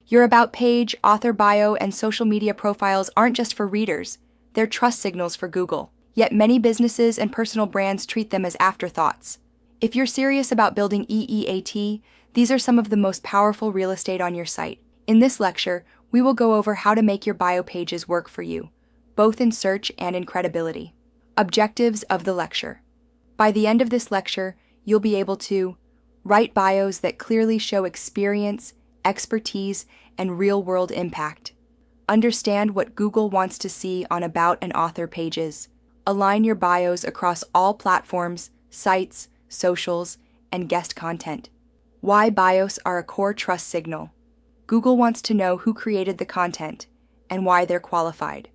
Your about page, author bio, and social media profiles aren't just for readers, they're trust signals for Google. Yet many businesses and personal brands treat them as afterthoughts. If you're serious about building EEAT, these are some of the most powerful real estate on your site. In this lecture, we will go over how to make your bio pages work for you, both in search and in credibility. Objectives of the lecture. By the end of this lecture, you'll be able to write bios that clearly show experience, expertise, and real-world impact. Understand what Google wants to see on about and author pages. Align your bios across all platforms, sites, socials, and guest content. Why bios are a core trust signal. Google wants to know who created the content and why they're qualified.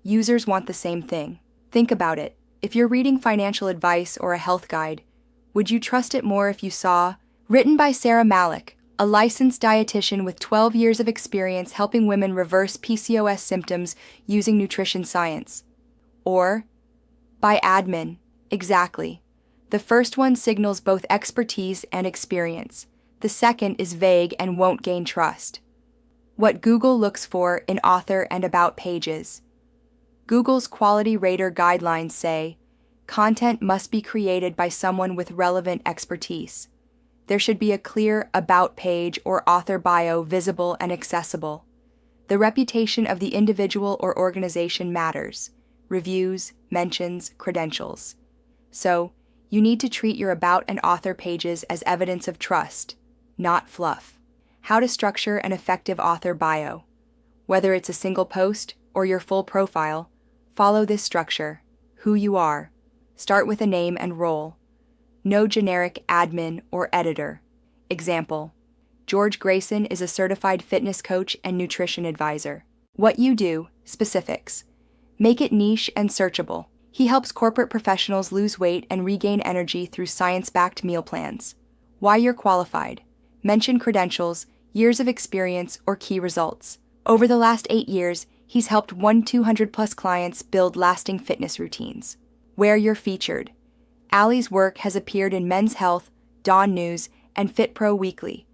Users want the same thing. Think about it. If you're reading financial advice or a health guide, would you trust it more if you saw, written by Sarah Malik, a licensed dietitian with 12 years of experience helping women reverse PCOS symptoms using nutrition science? Or, by admin, exactly. The first one signals both expertise and experience. The second is vague and won't gain trust. What Google looks for in author and about pages. Google's quality rater guidelines say, content must be created by someone with relevant expertise. There should be a clear about page or author bio visible and accessible. The reputation of the individual or organization matters. Reviews, mentions, credentials. So, you need to treat your about and author pages as evidence of trust, not fluff. How to structure an effective author bio. Whether it's a single post or your full profile, follow this structure. Who you are. Start with a name and role. No generic admin or editor. Example: George Grayson is a certified fitness coach and nutrition advisor. What you do, specifics. Make it niche and searchable. He helps corporate professionals lose weight and regain energy through science-backed meal plans. Why you're qualified. Mention credentials, years of experience, or key results. Over the last 8 years, he's helped 200+ clients build lasting fitness routines. Where you're featured. Allie's work has appeared in Men's Health, Dawn News, and FitPro Weekly.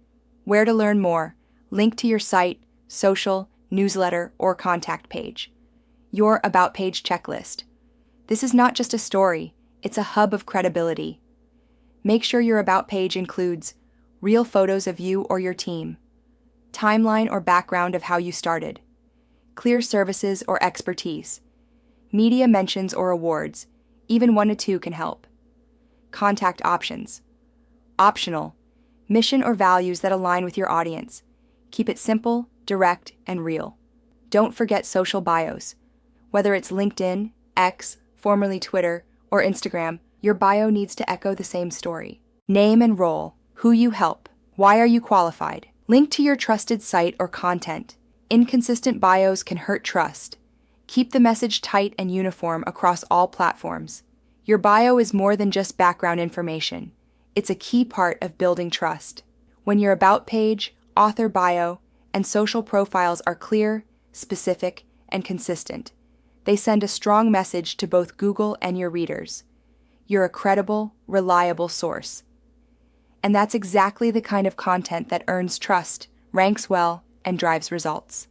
Where to learn more. Link to your site, social, newsletter, or contact page. Your About Page checklist. This is not just a story, it's a hub of credibility. Make sure your About page includes real photos of you or your team, timeline or background of how you started, clear services or expertise, media mentions or awards, even 1 to 2 can help. Contact options. Optional, mission or values that align with your audience. Keep it simple, direct, and real. Don't forget social bios. Whether it's LinkedIn, X, formerly Twitter, or Instagram, your bio needs to echo the same story. Name and role. Who you help. Why are you qualified? Link to your trusted site or content. Inconsistent bios can hurt trust. Keep the message tight and uniform across all platforms. Your bio is more than just background information. It's a key part of building trust. When your About page, author bio, and social profiles are clear, specific, and consistent, they send a strong message to both Google and your readers. You're a credible, reliable source. And that's exactly the kind of content that earns trust, ranks well, and drives results.